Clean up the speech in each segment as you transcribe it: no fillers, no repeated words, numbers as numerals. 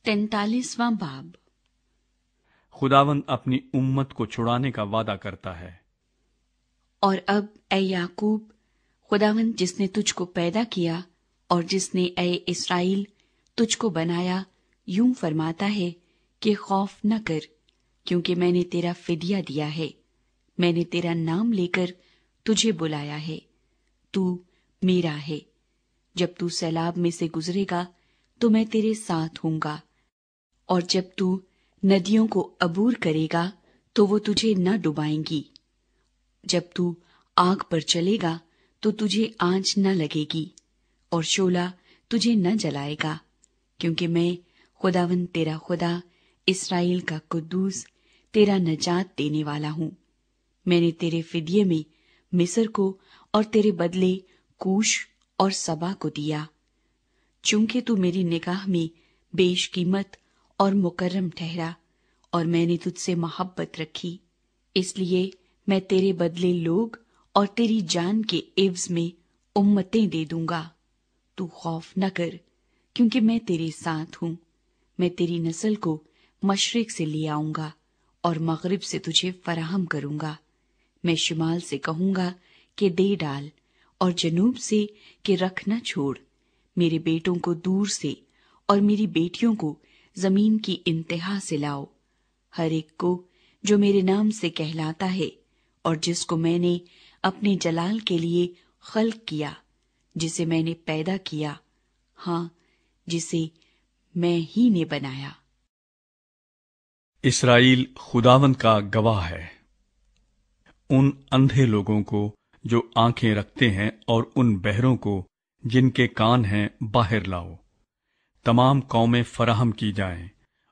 43वां बाब। खुदावंद अपनी उम्मत को छुड़ाने का वादा करता है। और अब ऐ याकूब, खुदावंद जिसने तुझको पैदा किया और जिसने ऐ इस्राएल तुझको बनाया, यूं फरमाता है कि खौफ न कर, क्योंकि मैंने तेरा फिदिया दिया है। मैंने तेरा नाम लेकर तुझे बुलाया है। तू मेरा है। जब तू सैलाब में से गुजरेगा तो मैं तेरे साथ हूँगा, और जब तू नदियों को अबूर करेगा तो वो तुझे न डुबाएंगी। जब तू आग पर चलेगा तो तुझे आंच न लगेगी, और शोला तुझे न जलाएगा, क्योंकि मैं खुदावंद तेरा खुदा, इस्राएल का कुद्दूस, तेरा नजात देने वाला हूँ। मैंने तेरे फिदिये में मिस्र को और तेरे बदले कूश और सबा को दिया। चूंकि तू मेरी निगाह में बेशकीमत और मुकर्रम ठहरा, और मैंने तुझसे मोहब्बत रखी, इसलिए मैं तेरे बदले लोग और तेरी जान के एवज में उम्मतें दे दूंगा। तू खौफ न कर, क्योंकि मैं तेरे साथ हूँ। मैं तेरी नस्ल को मशरिक से ले आऊंगा और मगरिब से तुझे फराहम करूंगा। मैं शुमाल से कहूंगा कि दे डाल, और जनूब से कि रख न छोड़। मेरे बेटों को दूर से और मेरी बेटियों को जमीन की इंतहा से लाओ। हर एक को जो मेरे नाम से कहलाता है और जिसको मैंने अपने जलाल के लिए खल्क किया, जिसे मैंने पैदा किया, हाँ, जिसे मैं ही ने बनाया। इस्राएल खुदावंद का गवाह है। उन अंधे लोगों को जो आंखें रखते हैं और उन बहरों को जिनके कान हैं बाहर लाओ। तमाम कौमें फराहम की जाएं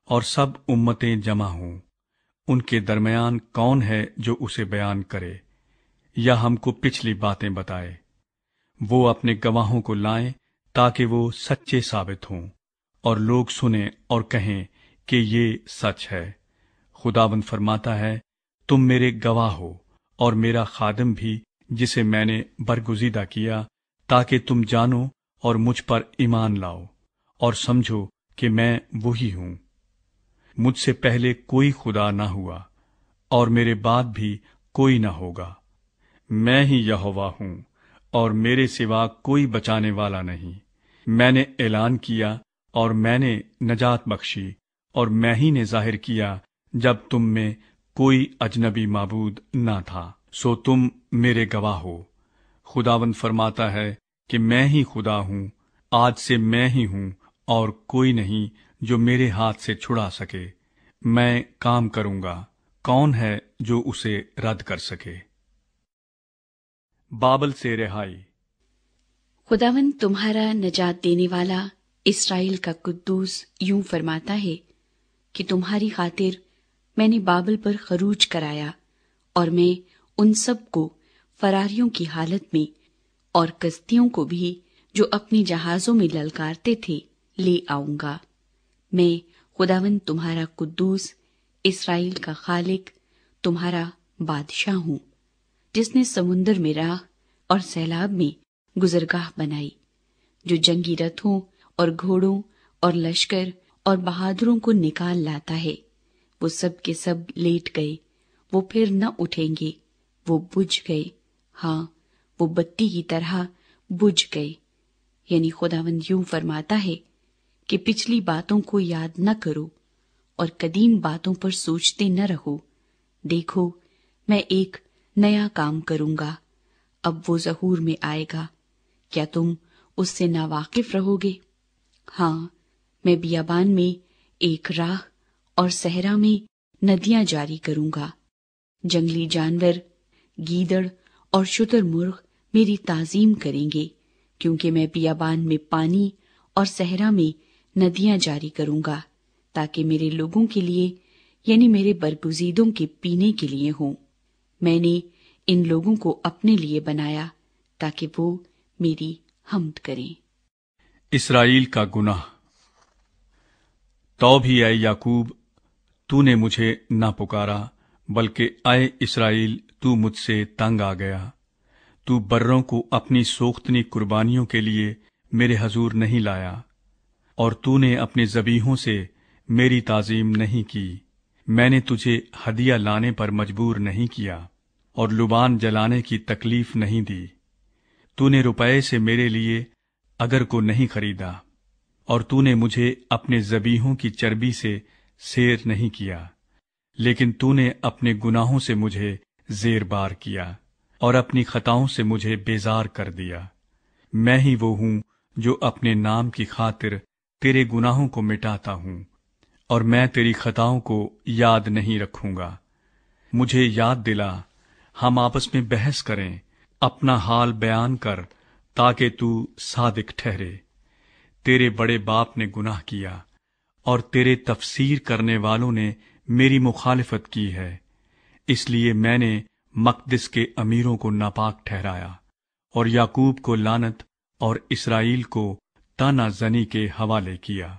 और सब उम्मतें जमा हों। उनके दरमियान कौन है जो उसे बयान करे या हमको पिछली बातें बताए। वो अपने गवाहों को लाएं ताकि वो सच्चे साबित हों और लोग सुने और कहें कि ये सच है। खुदावंद फरमाता है, तुम मेरे गवाह हो और मेरा खादिम भी, जिसे मैंने बरगुजीदा किया, ताकि तुम जानो और मुझ पर ईमान लाओ और समझो कि मैं वही हूं। मुझसे पहले कोई खुदा न हुआ और मेरे बाद भी कोई न होगा। मैं ही यहोवा हूं और मेरे सिवा कोई बचाने वाला नहीं। मैंने ऐलान किया और मैंने नजात बख्शी, और मैं ही ने जाहिर किया जब तुम में कोई अजनबी माबूद ना था। सो तुम मेरे गवाह हो। खुदावंद फरमाता है कि मैं ही खुदा हूं, आज से मैं ही हूं और कोई नहीं जो मेरे हाथ से छुड़ा सके। मैं काम करूंगा, कौन है जो उसे रद्द कर सके। बाबल से रिहाई। खुदावंद तुम्हारा नजात देने वाला, इस्राएल का कुद्दूस यूं फरमाता है कि तुम्हारी खातिर मैंने बाबल पर खरूज कराया, और मैं उन सब को फरारियों की हालत में और कश्तियों को भी जो अपनी जहाजों में ललकारते थे ले आऊंगा। मैं खुदावंद तुम्हारा कुद्दूस, इस्राएल का खालिक, तुम्हारा बादशाह हूँ, जिसने समुंदर में राह और सैलाब में गुजरगाह बनाई, जो जंगी रथों और घोड़ों और लश्कर और बहादुरों को निकाल लाता है। वो सब के सब लेट गए, वो फिर न उठेंगे, वो बुझ गए, हाँ, वो बत्ती की तरह बुझ गए। यानी खुदावंद यूं फरमाता है कि पिछली बातों को याद न करो और कदीम बातों पर सोचते न रहो। देखो, मैं एक नया काम करूंगा, अब वो ज़हूर में आएगा। क्या तुम उससे नावाकिफ रहोगे? हाँ, मैं बियाबान में एक राह और सहरा में नदियां जारी करूंगा। जंगली जानवर, गीदड़ और शुतुरमुर्ग मेरी ताजीम करेंगे, क्योंकि मैं बियाबान में पानी और सहरा में नदियां जारी करूंगा, ताकि मेरे लोगों के लिए, यानी मेरे बरगुजीदों के पीने के लिए हों। मैंने इन लोगों को अपने लिए बनाया ताकि वो मेरी हम्द करें। इस्राएल का गुनाह। तो भी ऐ याकूब, तूने मुझे ना पुकारा, बल्कि ऐ इस्राएल, तू मुझसे तंग आ गया। तू बर्रों को अपनी सोख्तनी कुर्बानियों के लिए मेरे हजूर नहीं लाया, और तूने अपने ज़बीहों से میری تعظیم نہیں کی، میں نے تجھے ہدیہ لانے پر مجبور نہیں کیا اور لبان جلانے کی تکلیف نہیں دی۔ تو نے روپے سے میرے لیے اگر کو نہیں خریدا، اور تو نے مجھے اپنے ذبیحوں کی چربی سے سیر نہیں کیا، لیکن تو نے اپنے گناہوں سے مجھے زیر بار کیا اور اپنی خطاؤں سے مجھے بیزار کر دیا۔ میں ہی وہ ہوں جو اپنے نام کی خاطر تیرے گناہوں کو مٹاتا ہوں، اور میں تیری خطاؤں کو یاد نہیں رکھوں گا۔ مجھے یاد دلا، ہم آپس میں بحث کریں، اپنا حال بیان کر تاکہ تو صادق ٹھہرے۔ تیرے بڑے باپ نے گناہ کیا، اور تیرے تفسیر کرنے والوں نے میری مخالفت کی ہے، اس لیے میں نے مقدس کے امیروں کو ناپاک ٹھہرایا، اور یعقوب کو لعنت اور اسرائیل کو طعنہ زنی کے حوالے کیا۔